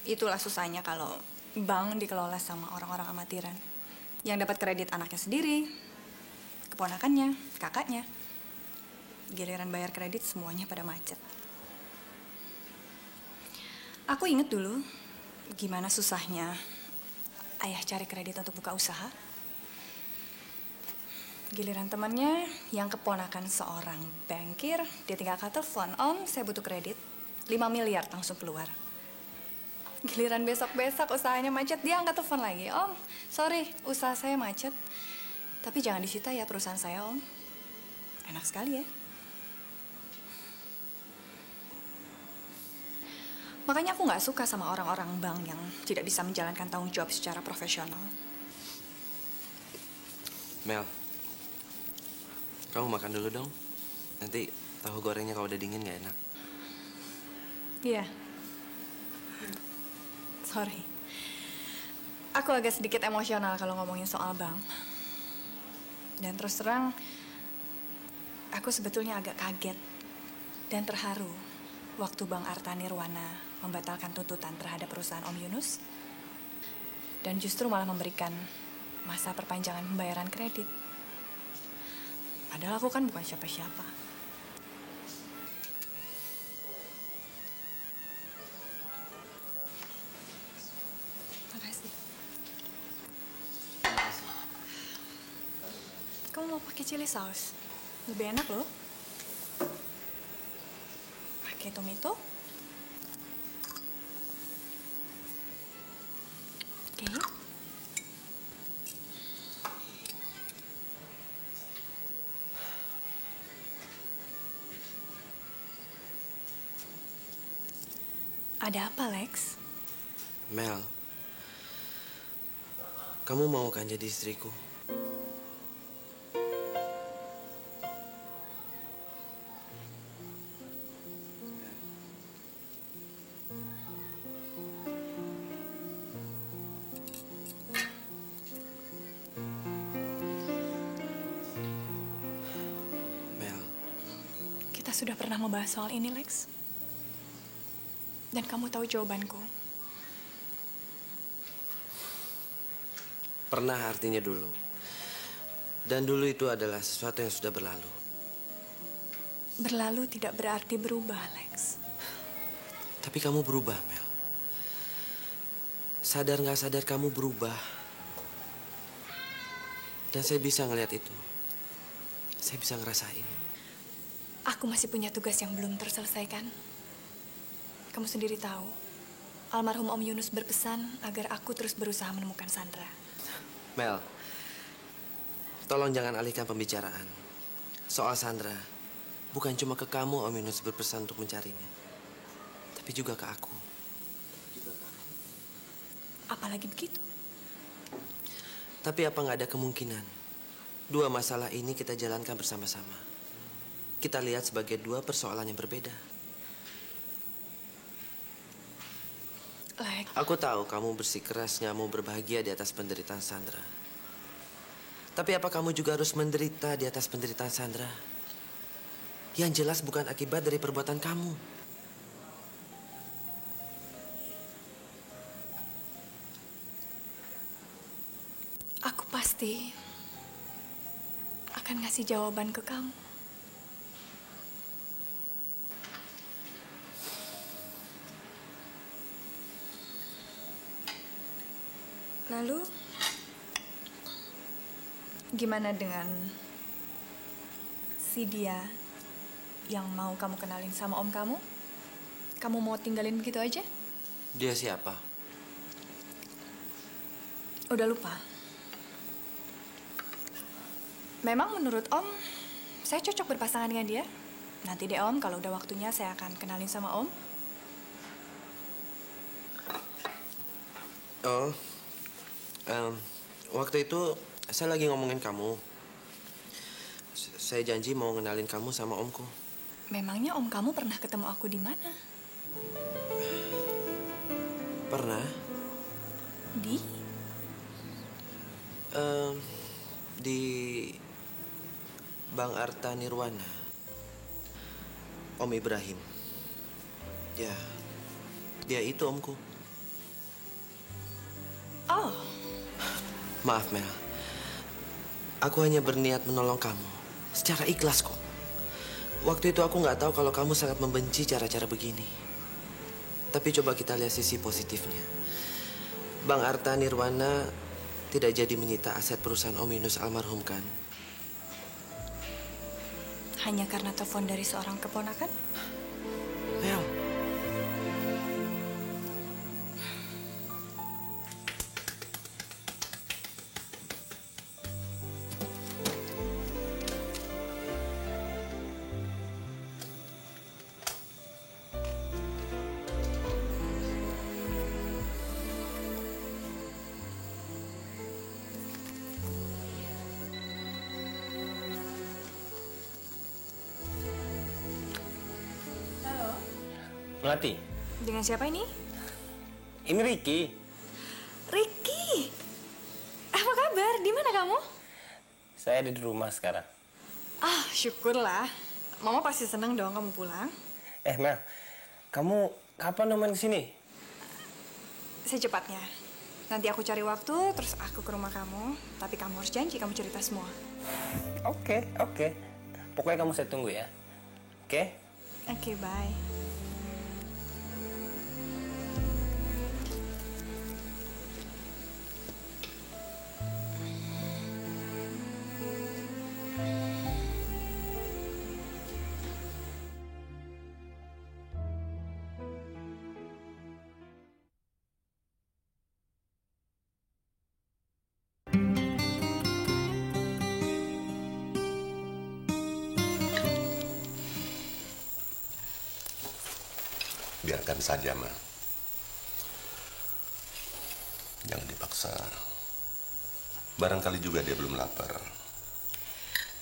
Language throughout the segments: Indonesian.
Itulah susahnya kalau bank dikelola sama orang-orang amatiran. Yang dapat kredit anaknya sendiri, keponakannya, kakaknya. Giliran bayar kredit semuanya pada macet. Aku inget dulu gimana susahnya ayah cari kredit untuk buka usaha. Giliran temannya yang keponakan seorang bankir, dia tinggal telepon, "Om, saya butuh kredit. 5 miliar langsung keluar." Giliran besok-besok usahanya macet, dia angkat telepon lagi. "Om, sorry, usaha saya macet. Tapi jangan disita ya perusahaan saya, Om." Enak sekali ya. Makanya aku nggak suka sama orang-orang bank yang tidak bisa menjalankan tanggung jawab secara profesional. Mel, kamu makan dulu dong. Nanti tahu gorengnya kalau udah dingin nggak enak. Iya. Sorry. Aku agak sedikit emosional kalau ngomongin soal bank. Dan terus terang, aku sebetulnya agak kaget dan terharu waktu Bank Arta Nirwana membatalkan tuntutan terhadap perusahaan Om Yunus dan justru malah memberikan masa perpanjangan pembayaran kredit. Padahal aku kan bukan siapa-siapa. Makasih. Kamu mau pakai chili sauce? Lebih enak loh. Pakai tomato. Oke. Ada apa, Lex? Mel, kamu mau kan jadi istriku? Mel, Kita sudah pernah membahas soal ini, Lex. Dan kamu tahu jawabanku. pernah artinya dulu. Dan dulu itu adalah sesuatu yang sudah berlalu. Berlalu tidak berarti berubah, Lex. Tapi kamu berubah, Mel. Sadar nggak sadar kamu berubah. Dan saya bisa ngeliat itu. Saya bisa ngerasain. Aku masih punya tugas yang belum terselesaikan. Kamu sendiri tahu, almarhum Om Yunus berpesan agar aku terus berusaha menemukan Sandra. Mel, tolong jangan alihkan pembicaraan. Soal Sandra, bukan cuma ke kamu Om Yunus berpesan untuk mencarinya. Tapi juga ke aku. Apalagi begitu? Tapi apa nggak ada kemungkinan dua masalah ini kita jalankan bersama-sama? Kita lihat sebagai dua persoalan yang berbeda. Lex, Aku tahu kamu bersikeras nggak mau berbahagia di atas penderitaan Sandra. Tapi apa kamu juga harus menderita di atas penderitaan Sandra? Yang jelas bukan akibat dari perbuatan kamu. aku pasti akan ngasih jawaban ke kamu. Lalu, gimana dengan si dia yang mau kamu kenalin sama om kamu? Kamu mau tinggalin begitu aja? Dia siapa? Udah lupa? Memang menurut om, saya cocok berpasangan dengan dia. Nanti deh om, kalau udah waktunya saya akan kenalin sama om. Oh, waktu itu saya lagi ngomongin kamu. Saya janji mau ngenalin kamu sama omku. Memangnya om kamu pernah ketemu aku di mana? Pernah? Di? Di Bank Arta Nirwana. Om Ibrahim. Ya, dia itu omku. Oh, Maaf, Mel. Aku hanya berniat menolong kamu. Secara ikhlas kok. Waktu itu aku nggak tahu kalau kamu sangat membenci cara-cara begini. Tapi coba kita lihat sisi positifnya. Bang Arta Nirwana tidak jadi menyita aset perusahaan Om Yunus almarhum kan? hanya karena telepon dari seorang keponakan? Mel. Melati, Dengan siapa ini? ini Ricky. Ricky! Apa kabar? Di mana kamu? Saya ada di rumah sekarang. Ah, syukurlah. Mama pasti seneng dong kamu pulang. Mel, kamu kapan main kesini? Secepatnya. Nanti aku cari waktu, terus aku ke rumah kamu. Tapi kamu harus janji kamu cerita semua. Oke. Pokoknya kamu saya tunggu ya. Oke? Oke, bye. Biarkan saja, Ma. Jangan dipaksa. Barangkali juga dia belum lapar.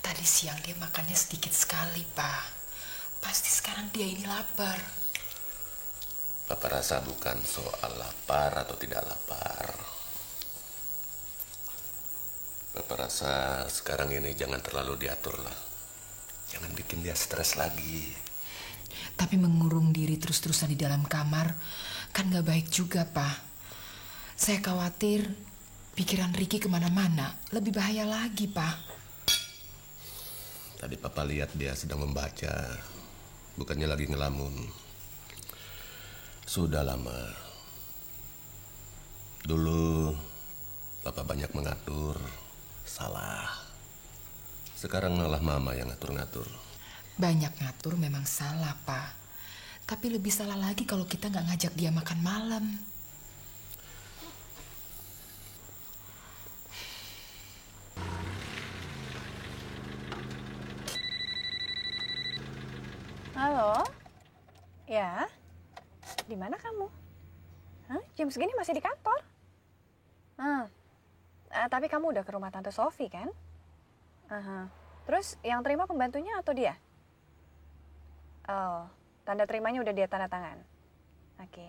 Tadi siang dia makannya sedikit sekali, Pak. Pasti sekarang dia ini lapar. Papa rasa bukan soal lapar atau tidak lapar. Papa rasa sekarang ini jangan terlalu diatur lah. Jangan bikin dia stres lagi. Tapi mengurung diri terus-terusan di dalam kamar kan gak baik juga, Pak. Saya khawatir pikiran Ricky kemana-mana. Lebih bahaya lagi, Pak. Tadi Papa lihat dia sedang membaca. Bukannya lagi ngelamun. Sudah lama. Dulu Papa banyak mengatur. Salah. Sekarang malah Mama yang ngatur-ngatur. Banyak ngatur memang salah, Pak. Tapi lebih salah lagi kalau kita gak ngajak dia makan malam. Halo? Ya? Di mana kamu? Hah? Jam segini masih di kantor? Tapi kamu udah ke rumah Tante Sofi, kan? Terus yang terima pembantunya atau dia? Oh, tanda terimanya udah dia tanda tangan. Oke.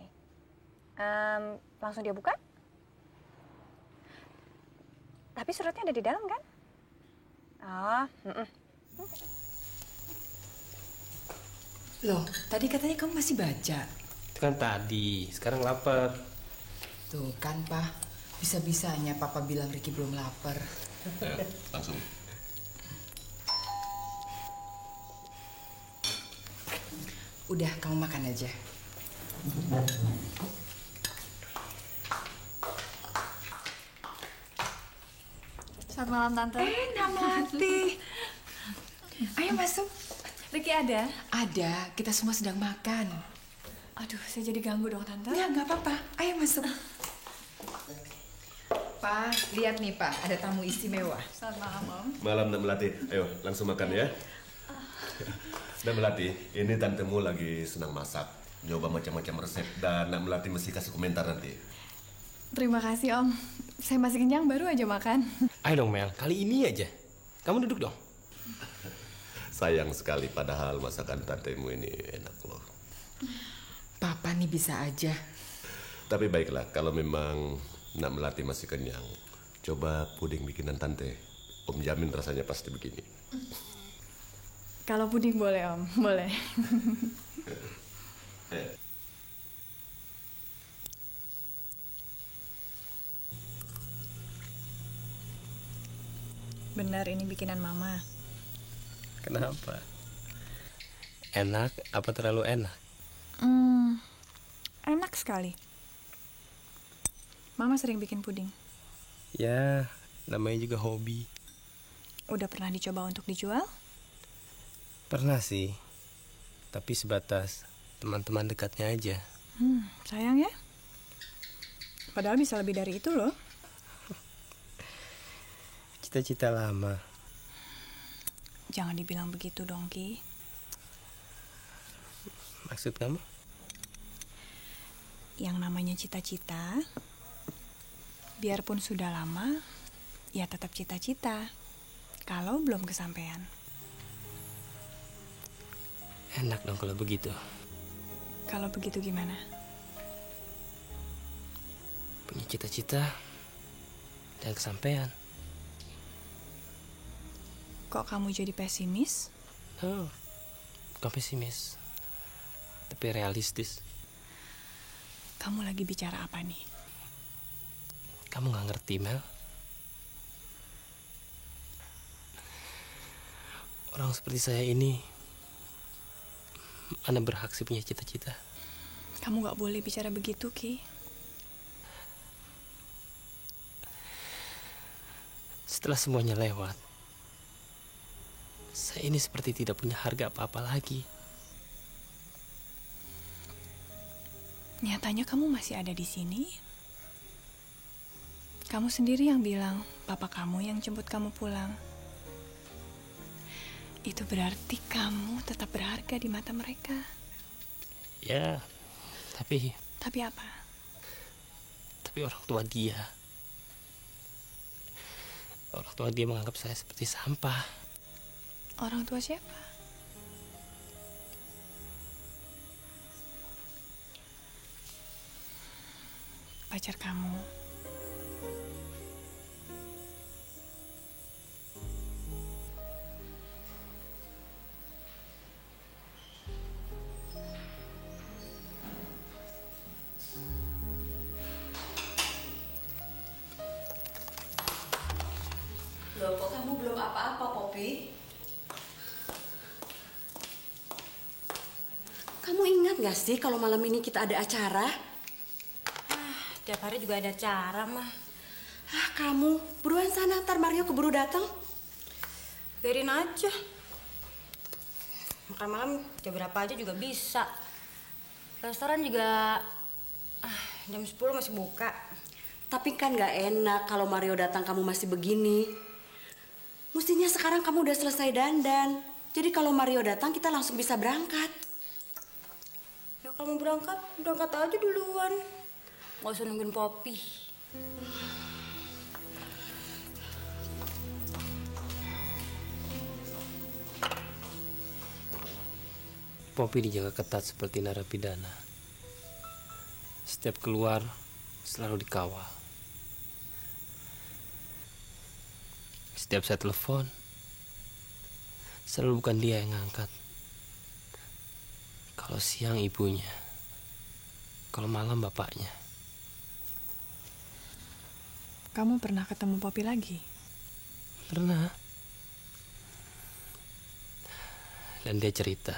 Langsung dia buka? Tapi suratnya ada di dalam, kan? Oh, Loh, tadi katanya kamu masih baca. Itu kan tadi, sekarang lapar. Tuh kan, Pak. Bisa-bisanya Papa bilang Ricky belum lapar. Langsung. Udah, kamu makan aja. Selamat malam, Tante. Melati. Ayo masuk. Ricky ada? Ada, kita semua sedang makan. Aduh, saya jadi ganggu dong, Tante. Nggak apa-apa. Ayo masuk. Pak, lihat nih Pak, ada tamu istimewa. Selamat malam, Om. Malam, Nak Melati. Ayo, langsung makan ya. Nak Melati, ini tantemu lagi senang masak. Nyoba macam-macam resep dan Nak Melati mesti kasih komentar nanti. Terima kasih, Om. Saya masih kenyang, baru aja makan. Ayo dong Mel, kali ini aja. Kamu duduk dong. Sayang sekali padahal masakan tantemu ini enak loh. Papa nih bisa aja. Tapi baiklah, kalau memang Nak Melati masih kenyang, coba puding bikinan tante. Om jamin rasanya pasti begini. Kalau puding boleh, Om. Boleh. Benar, ini bikinan Mama. Kenapa? Enak apa terlalu enak? Enak sekali. Mama sering bikin puding. Ya, namanya juga hobi. Udah pernah dicoba untuk dijual? Pernah sih, tapi sebatas teman-teman dekatnya aja. Sayang ya. Padahal bisa lebih dari itu loh. Cita-cita lama. Jangan dibilang begitu dong, Ki. Maksud kamu? Yang namanya cita-cita, biarpun sudah lama, ya tetap cita-cita. Kalau belum kesampaian. Enak dong kalau begitu. Kalau begitu gimana? Punya cita-cita dan kesampaian. Kok kamu jadi pesimis? Oh, bukan pesimis, tapi realistis. Kamu lagi bicara apa nih? Kamu gak ngerti, Mel. Orang seperti saya ini mana berhak sih punya cita-cita? Kamu gak boleh bicara begitu, Ki. Setelah semuanya lewat, saya ini seperti tidak punya harga apa-apa lagi. Nyatanya kamu masih ada di sini. Kamu sendiri yang bilang, papa kamu yang jemput kamu pulang. Itu berarti kamu tetap berharga di mata mereka. Ya, tapi Tapi apa? orang tua dia menganggap saya seperti sampah. Orang tua siapa? Pacar kamu. Loh, kok kamu belum apa-apa, Poppy? Kamu ingat gak sih kalau malam ini kita ada acara? Tiap hari juga ada acara, mah. Kamu, buruan sana, ntar Mario keburu datang. Biarin aja. Makan malam jam berapa aja juga bisa. Restoran juga jam 10 masih buka. Tapi kan gak enak kalau Mario datang kamu masih begini. Mestinya sekarang kamu udah selesai dandan. Jadi kalau Mario datang kita langsung bisa berangkat. Ya kamu berangkat aja duluan. Gak usah nungguin Poppy. Poppy dijaga ketat seperti narapidana. Setiap keluar selalu dikawal. Setiap saya telepon, selalu bukan dia yang ngangkat. Kalau siang ibunya, kalau malam bapaknya. Kamu pernah ketemu Poppy lagi? Pernah. Dan dia cerita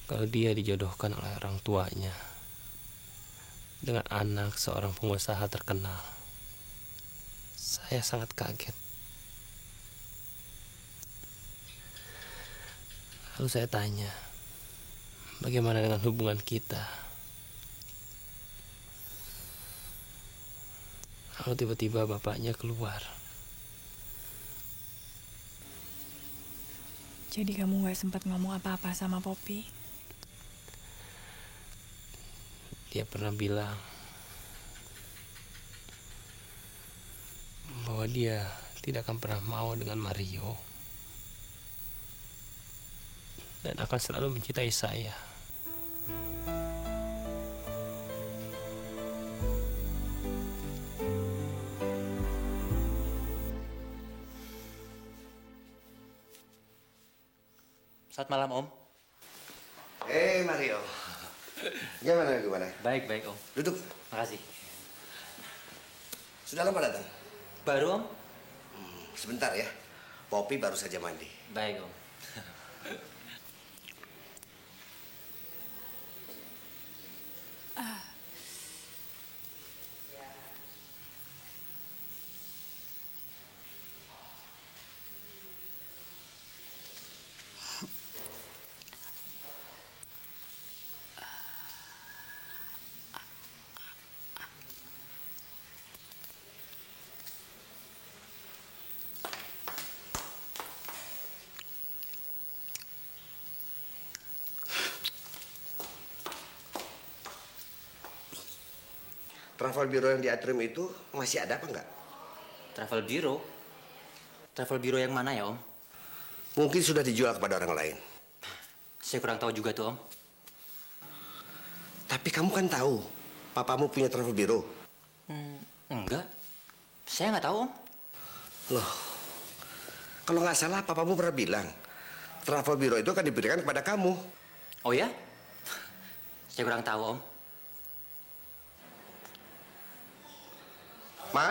kalau dia dijodohkan oleh orang tuanya dengan anak seorang pengusaha terkenal. Saya sangat kaget. Lalu saya tanya, bagaimana dengan hubungan kita? Lalu tiba-tiba bapaknya keluar. Jadi kamu gak sempat ngomong apa-apa sama Poppy? Dia pernah bilang bahwa dia tidak akan pernah mau dengan Mario dan akan selalu mencintai saya. Selamat malam, Om. Mario. Gimana? Baik, Om. Duduk. Makasih. Sudah lama datang? Baru, Om? Sebentar ya. Poppy baru saja mandi. Baik, Om. Travel Biro yang di atrium itu masih ada apa enggak? Travel Biro? Travel Biro yang mana ya, Om? Mungkin sudah dijual kepada orang lain. Saya kurang tahu juga tuh, Om. Tapi kamu kan tahu, papamu punya travel biro. Enggak. Saya nggak tahu, Om. Loh, kalau nggak salah papamu pernah bilang, travel biro itu akan diberikan kepada kamu. Oh ya? Saya kurang tahu, Om. Ma,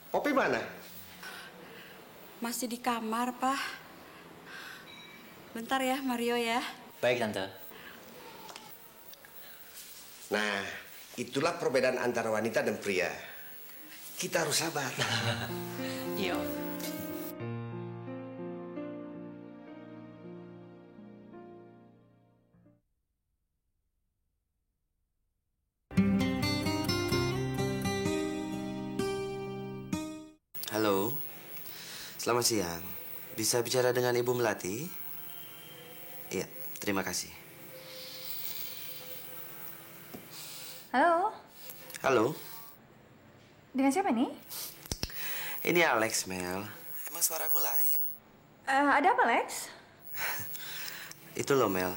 Poppy mana? Masih di kamar, Pak. Bentar ya, Mario ya. Baik, Tante. Nah, itulah perbedaan antara wanita dan pria. Kita harus sabar. Iya, Om. Halo, selamat siang. Bisa bicara dengan Ibu Melati? Iya, terima kasih. Halo, Halo, dengan siapa nih? ini Alex, Mel. Emang suaraku lain? Ada apa, Lex? Itu loh, Mel.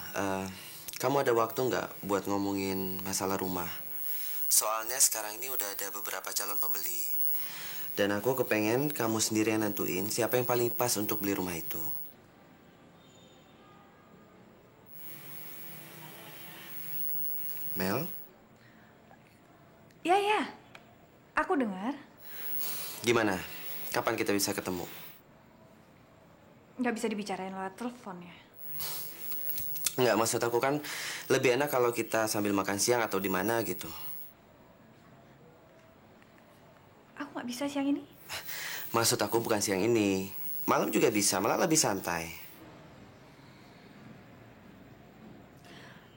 Kamu ada waktu nggak buat ngomongin masalah rumah? Soalnya sekarang ini udah ada beberapa calon pembeli. Dan aku kepengen kamu sendiri yang nentuin siapa yang paling pas untuk beli rumah itu. Mel? Ya, ya. Aku dengar. Gimana? Kapan kita bisa ketemu? Nggak bisa dibicarain lewat telepon ya? Nggak, maksud aku kan lebih enak kalau kita sambil makan siang atau di mana gitu. Aku nggak bisa siang ini. Maksud aku bukan siang ini. Malam juga bisa, malah lebih santai.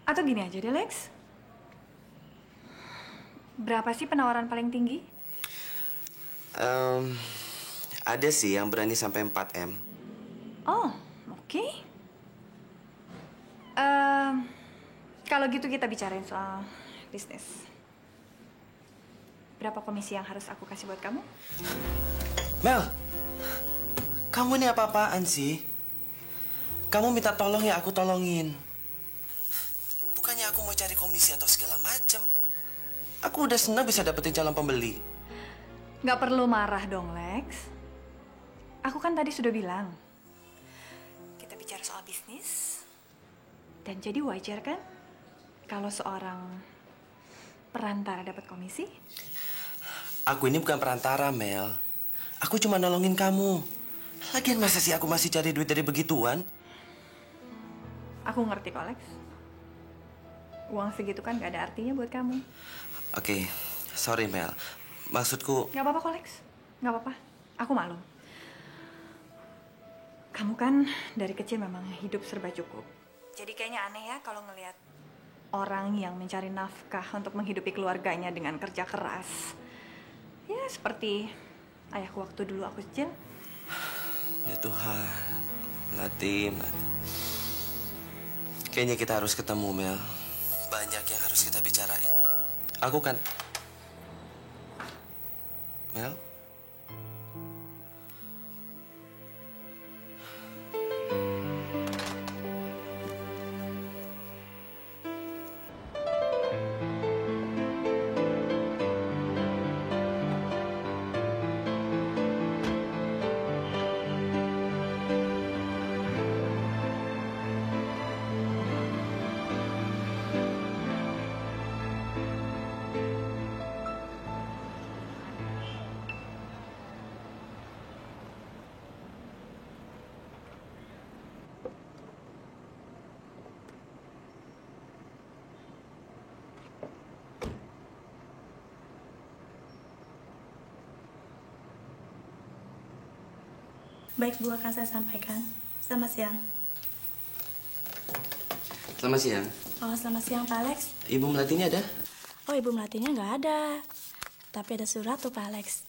Atau gini aja deh, Lex. Berapa sih penawaran paling tinggi? Ada sih yang berani sampai 4M. Oh, oke. Kalau gitu kita bicarain soal bisnis. Berapa komisi yang harus aku kasih buat kamu? Mel, kamu ini apa-apaan sih? Kamu minta tolong ya aku tolongin. Bukannya aku mau cari komisi atau segala macem. Aku udah senang bisa dapetin calon pembeli. Nggak perlu marah dong, Lex. Aku kan tadi sudah bilang. Kita bicara soal bisnis. Dan jadi wajar kan kalau seorang perantara dapat komisi? Aku ini bukan perantara, Mel. Aku cuma nolongin kamu. Lagian masa sih aku masih cari duit dari begituan? Aku ngerti kok, Lex. Uang segitu kan gak ada artinya buat kamu. Oke, sorry Mel. Maksudku... Gak apa-apa kok, Lex. Gak apa-apa. Aku maklum. Kamu kan dari kecil memang hidup serba cukup. Jadi kayaknya aneh ya kalau ngelihat orang yang mencari nafkah untuk menghidupi keluarganya dengan kerja keras. Ya, seperti ayahku waktu dulu aku kecil. Ya Tuhan, Melati. Kayaknya kita harus ketemu, Mel. Banyak yang harus kita bicarain. Aku kan... Mel? Baik, Bu, akan saya sampaikan. Selamat siang. Selamat siang. Oh, selamat siang, Pak Alex. Ibu Melati ini ada? Oh, Ibu Melatinya nggak ada. Tapi ada surat tuh, Pak Alex.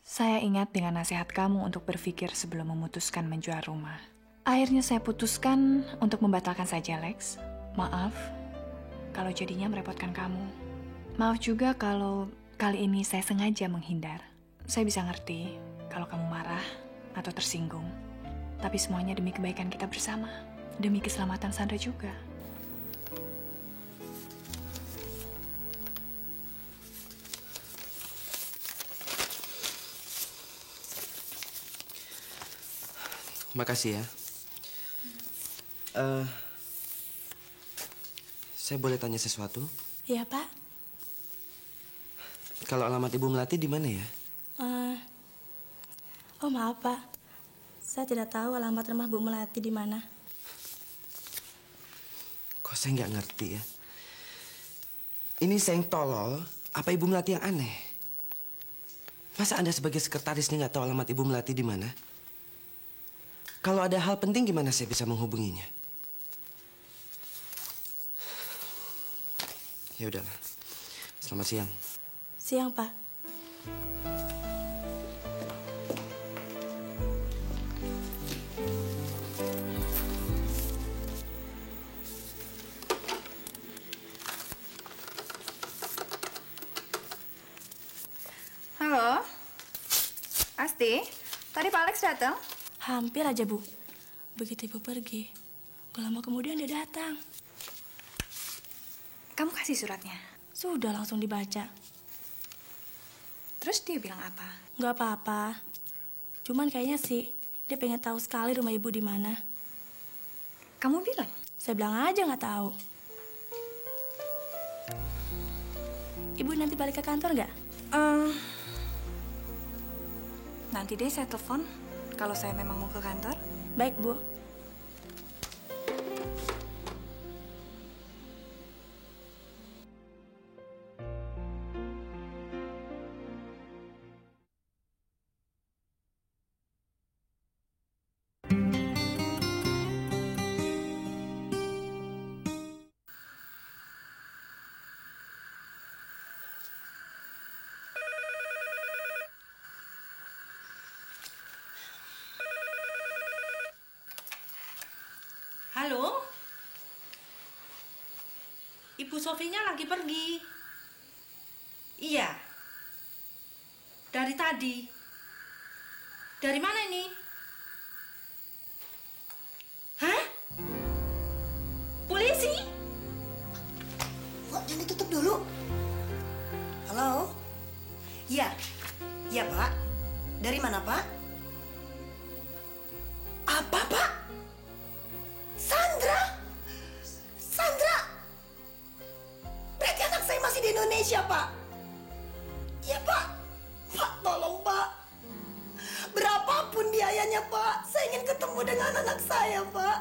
Saya ingat dengan nasihat kamu untuk berpikir sebelum memutuskan menjual rumah. Akhirnya saya putuskan untuk membatalkan saja, Lex. Maaf kalau jadinya merepotkan kamu. Maaf juga kalau kali ini saya sengaja menghindar. Saya bisa ngerti kalau kamu marah atau tersinggung. Tapi semuanya demi kebaikan kita bersama. Demi keselamatan Sandra juga. Makasih ya. Saya boleh tanya sesuatu? Iya, Pak. Kalau alamat Ibu Melati di mana ya? Oh, maaf, Pak. Saya tidak tahu alamat rumah Bu Melati di mana. Kok saya nggak ngerti ya? Ini saya yang tolol, apa Ibu Melati yang aneh? Masa Anda sebagai sekretaris ini nggak tahu alamat Ibu Melati di mana? Kalau ada hal penting gimana saya bisa menghubunginya? Ya udahlah. Selamat siang. Siang, Pak. Halo? Asti? Tadi Pak Alex datang? Hampir aja, Bu. Begitu Ibu pergi, gak lama kemudian dia datang. Kamu kasih suratnya? Sudah langsung dibaca. Terus dia bilang apa? Gak apa-apa. Cuman kayaknya sih dia pengen tahu sekali rumah Ibu di mana. Kamu bilang? Saya bilang aja nggak tahu. Ibu nanti balik ke kantor nggak? Nanti deh saya telepon kalau saya memang mau ke kantor. Baik, Bu. Halo? Ibu Sofinya lagi pergi. Iya. Dari tadi. Dari mana ini? Hah? Polisi? Kok jangan ditutup dulu? Halo? Iya. Iya, Pak. Dari mana, Pak? Apa, Pak? Sandra? Sandra? Berarti anak saya masih di Indonesia, Pak. Iya, Pak. Pak, tolong, Pak. Berapapun biayanya, Pak. Saya ingin ketemu dengan anak saya, Pak.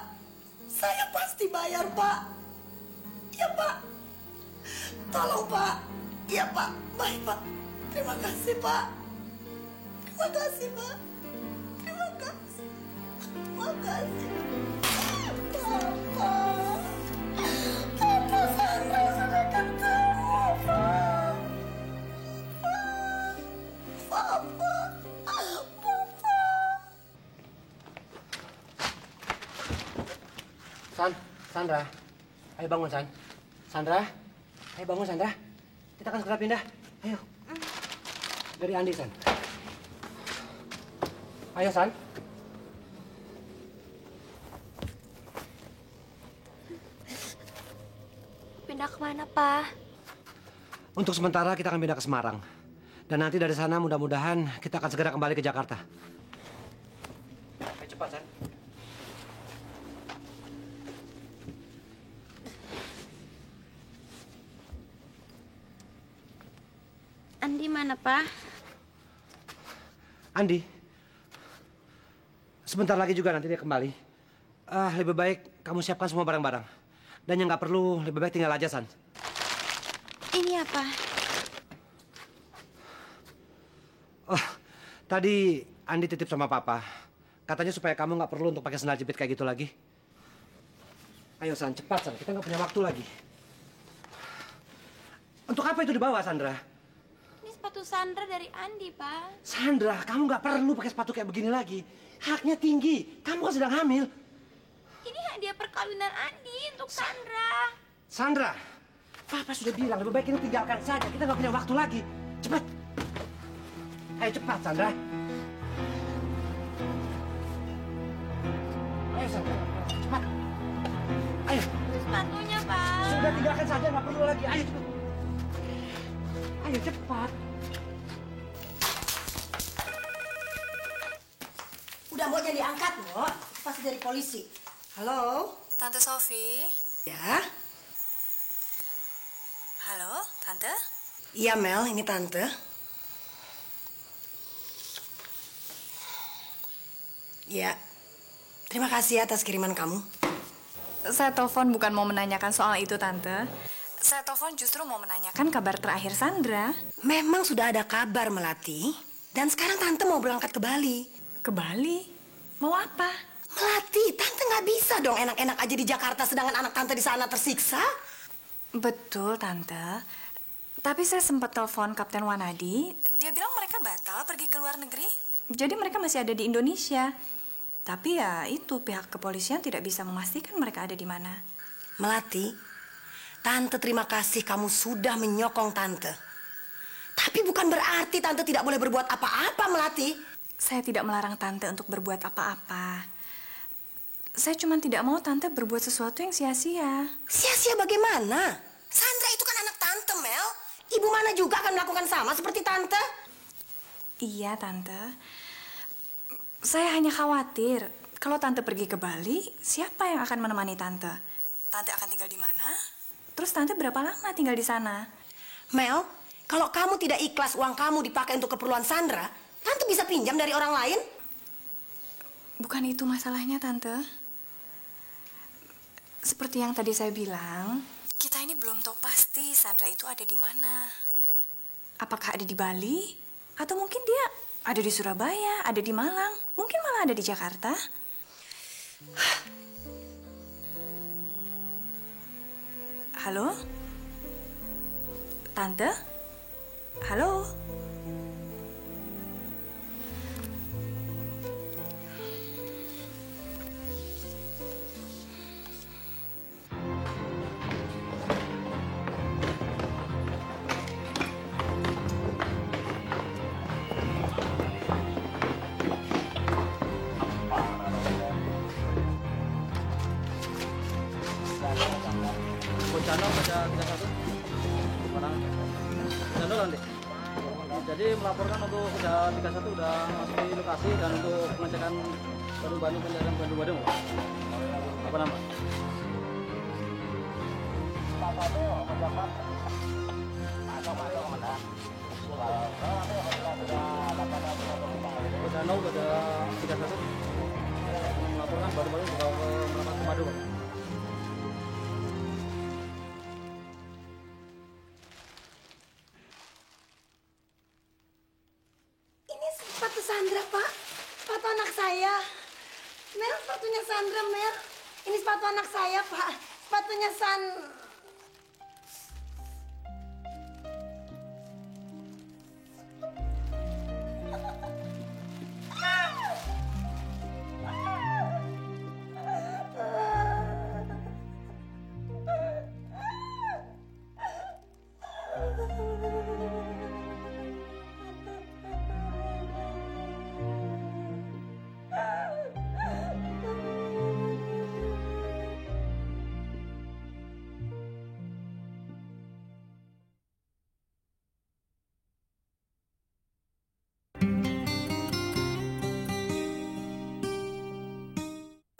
Saya pasti bayar, Pak. Iya, Pak. Tolong, Pak. Iya, Pak. Baik, Pak. Terima kasih, Pak. Terima kasih, Pak. Terima kasih. Terima kasih. Papa. Papa Sandra sudah ketemu, Pak. Papa. Papa. Sandra. Ayo bangun, Sandra. Ayo bangun, Sandra. Kita akan segera pindah. Ayo. Dari Andi, San. Ayo, San. Pindah kemana, Pak? Untuk sementara kita akan pindah ke Semarang. Dan nanti dari sana mudah-mudahan kita akan segera kembali ke Jakarta. Ayo cepat, San. Andi mana, Pak? Andi, sebentar lagi juga nanti dia kembali. Lebih baik kamu siapkan semua barang-barang. Dan yang nggak perlu, lebih baik tinggal aja, San. Ini apa? Oh, tadi Andi titip sama Papa. Katanya supaya kamu nggak perlu untuk pakai sandal jepit kayak gitu lagi. Ayo San, cepat San. Kita nggak punya waktu lagi. Untuk apa itu dibawa, Sandra? Ini sepatu Sandra dari Andi, Pak. Sandra, kamu nggak perlu pakai sepatu kayak begini lagi. Haknya tinggi. Kamu kan sedang hamil. Ini hadiah perkawinan Andi untuk Sandra. Sandra, Papa sudah bilang lebih baik ini tinggalkan saja. Kita nggak punya waktu lagi. Cepat. Ayo cepat, Sandra. Ayo, Sandra. Cepat. Ayo. Sepatunya, Pak. Sudah tinggalkan saja, nggak perlu lagi. Ayo cepat. Ayo cepat. Udah mau jadi angkat, Mbok. Pasti dari polisi. Halo? Tante Sofi. Ya? Halo, Tante? Iya, Mel. Ini Tante. Ya. Terima kasih atas kiriman kamu. Saya telepon bukan mau menanyakan soal itu, Tante. Saya telepon justru mau menanyakan kabar terakhir Sandra. Memang sudah ada kabar, Melati. Dan sekarang Tante mau berangkat ke Bali. Ke Bali? Mau apa? Melati, Tante nggak bisa dong enak-enak aja di Jakarta sedangkan anak Tante di sana tersiksa. Betul, Tante. Tapi saya sempat telepon Kapten Wanadi. Dia bilang mereka batal pergi ke luar negeri. Jadi mereka masih ada di Indonesia. Tapi ya itu, pihak kepolisian tidak bisa memastikan mereka ada di mana. Melati, Tante terima kasih kamu sudah menyokong Tante. Tapi bukan berarti Tante tidak boleh berbuat apa-apa, Melati. Saya tidak melarang Tante untuk berbuat apa-apa. Saya cuma tidak mau Tante berbuat sesuatu yang sia-sia. Sia-sia bagaimana? Sandra itu kan anak Tante, Mel. Ibu mana juga akan melakukan sama seperti Tante. Iya, Tante. Saya hanya khawatir kalau Tante pergi ke Bali, siapa yang akan menemani Tante? Tante akan tinggal di mana? Terus Tante berapa lama tinggal di sana? Mel, kalau kamu tidak ikhlas uang kamu dipakai untuk keperluan Sandra, Tante bisa pinjam dari orang lain. Bukan itu masalahnya, Tante. Seperti yang tadi saya bilang, kita ini belum tahu pasti Sandra itu ada di mana. Apakah ada di Bali? Atau mungkin dia ada di Surabaya, ada di Malang, mungkin malah ada di Jakarta. Halo? Tante? Halo? Channel baca 31 orang channel nanti. Jadi melaporkan untuk sudah 31 sudah masuk di lokasi dan untuk pengecekan Bandung pencarian Bandung. Apa nama? Channel baca 31 melaporkan baru-baru juga melaporkan ke Madu. Sepatu Sandra, Pak. Sepatu anak saya. Mel, sepatunya Sandra, Mel. Ini sepatu anak saya, Pak. Sepatunya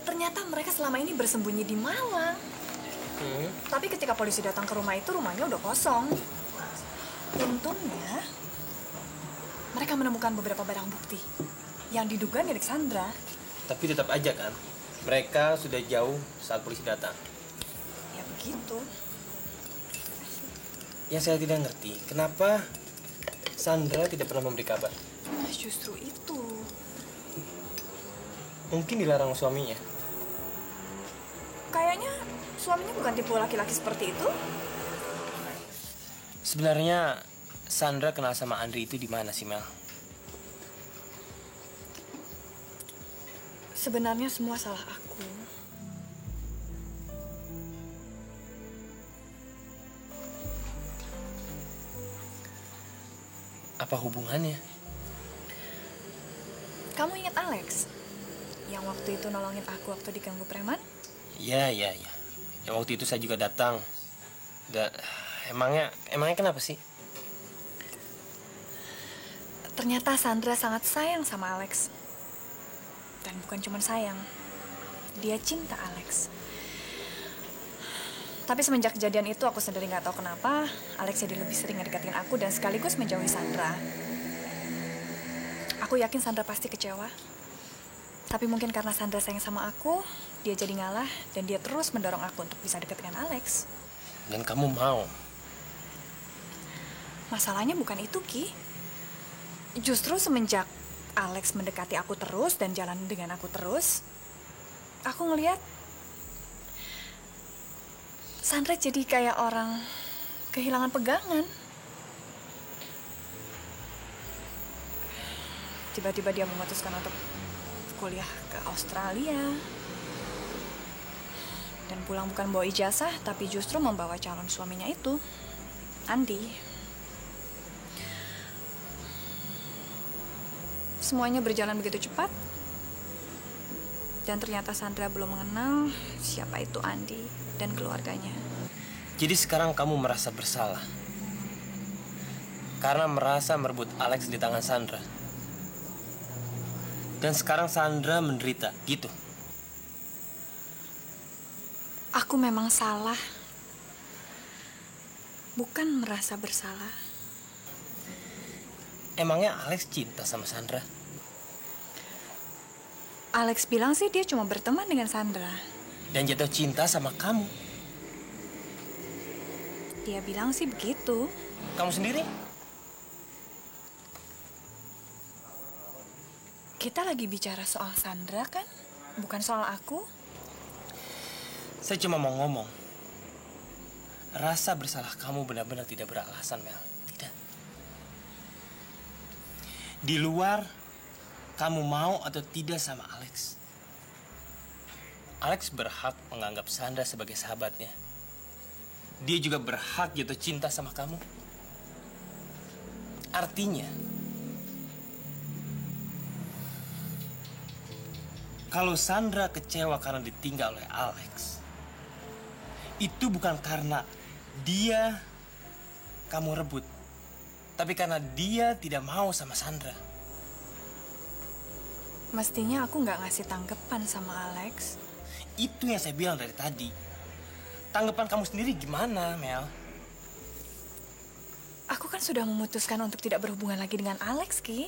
Ternyata mereka selama ini bersembunyi di Malang. Tapi ketika polisi datang ke rumah itu, rumahnya udah kosong. Untungnya, mereka menemukan beberapa barang bukti yang diduga milik Sandra. Tapi tetap aja kan, mereka sudah jauh saat polisi datang. Ya begitu. Yang saya tidak ngerti, kenapa Sandra tidak pernah memberi kabar? Justru itu. Mungkin dilarang suaminya. Kayaknya suaminya bukan tipe laki-laki seperti itu. Sebenarnya Sandra kenal sama Andri itu di mana sih, Mel? Sebenarnya semua salah aku. Apa hubungannya? Kamu ingat Alex? Yang waktu itu nolongin aku waktu diganggu preman? Iya. Yang waktu itu saya juga datang. Dan emangnya kenapa sih? Ternyata Sandra sangat sayang sama Alex. Dan bukan cuma sayang, dia cinta Alex. Tapi semenjak kejadian itu aku sendiri nggak tahu kenapa Alex jadi lebih sering ngedekatin aku dan sekaligus menjauhi Sandra. Aku yakin Sandra pasti kecewa. Tapi mungkin karena Sandra sayang sama aku, dia jadi ngalah dan dia terus mendorong aku untuk bisa dekat dengan Alex. Dan kamu mau? Masalahnya bukan itu, Ki. Justru semenjak Alex mendekati aku terus dan jalan dengan aku terus, aku ngelihat Sandra jadi kayak orang kehilangan pegangan. Tiba-tiba dia memutuskan untuk kuliah ke Australia. Dan pulang bukan bawa ijazah, tapi justru membawa calon suaminya itu, Andi. Semuanya berjalan begitu cepat. Dan ternyata Sandra belum mengenal siapa itu Andi dan keluarganya. Jadi sekarang kamu merasa bersalah karena merasa merebut Alex di tangan Sandra. Dan sekarang Sandra menderita, gitu. Aku memang salah. Bukan merasa bersalah. Emangnya Alex cinta sama Sandra? Alex bilang sih dia cuma berteman dengan Sandra. Dan jatuh cinta sama kamu? Dia bilang sih begitu. Kamu sendiri? Kita lagi bicara soal Sandra kan? Bukan soal aku. Saya cuma mau ngomong. Rasa bersalah kamu benar-benar tidak beralasan, Mel. Tidak. Di luar, kamu mau atau tidak sama Alex. Alex berhak menganggap Sandra sebagai sahabatnya. Dia juga berhak jatuh cinta sama kamu. Artinya, kalau Sandra kecewa karena ditinggal oleh Alex, itu bukan karena dia kamu rebut, tapi karena dia tidak mau sama Sandra. Mestinya aku nggak ngasih tanggapan sama Alex. Itu yang saya bilang dari tadi. Tanggapan kamu sendiri gimana, Mel? Aku kan sudah memutuskan untuk tidak berhubungan lagi dengan Alex, Ki.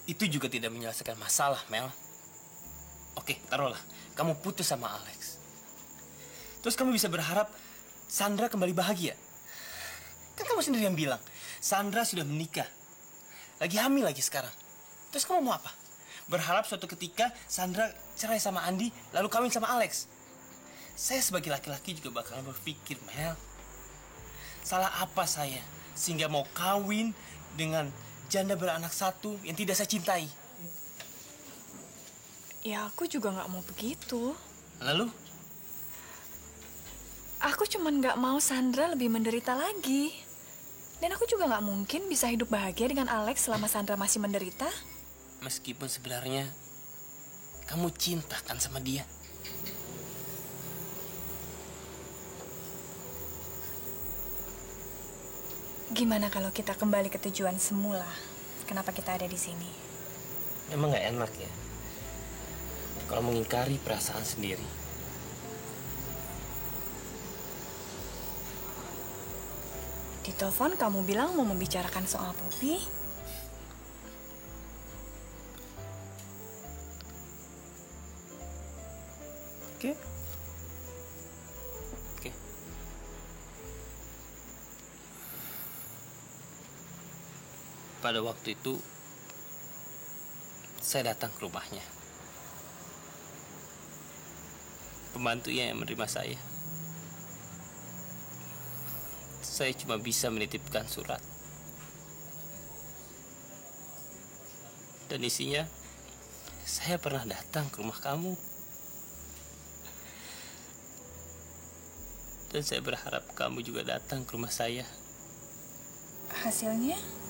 Itu juga tidak menyelesaikan masalah, Mel. Oke, taruhlah. Kamu putus sama Alex. Terus kamu bisa berharap Sandra kembali bahagia. Kan kamu sendiri yang bilang, Sandra sudah menikah. Lagi hamil lagi sekarang. Terus kamu mau apa? Berharap suatu ketika Sandra cerai sama Andi, lalu kawin sama Alex. Saya sebagai laki-laki juga bakalan berpikir, Mel. Salah apa saya sehingga mau kawin dengan janda beranak satu yang tidak saya cintai? Ya aku juga nggak mau begitu. Lalu? Aku cuman nggak mau Sandra lebih menderita lagi. Dan aku juga nggak mungkin bisa hidup bahagia dengan Alex selama Sandra masih menderita. Meskipun sebenarnya kamu cinta kan sama dia. Gimana kalau kita kembali ke tujuan semula? Kenapa kita ada di sini? Emang nggak enak ya? Kalau mengingkari perasaan sendiri. Di telepon kamu bilang mau membicarakan soal Poppy. Oke. Oke. pada waktu itu saya datang ke rumahnya. Pembantunya yang menerima saya. Saya cuma bisa menitipkan surat. Dan isinya, saya pernah datang ke rumah kamu. Dan saya berharap kamu juga datang ke rumah saya. Hasilnya?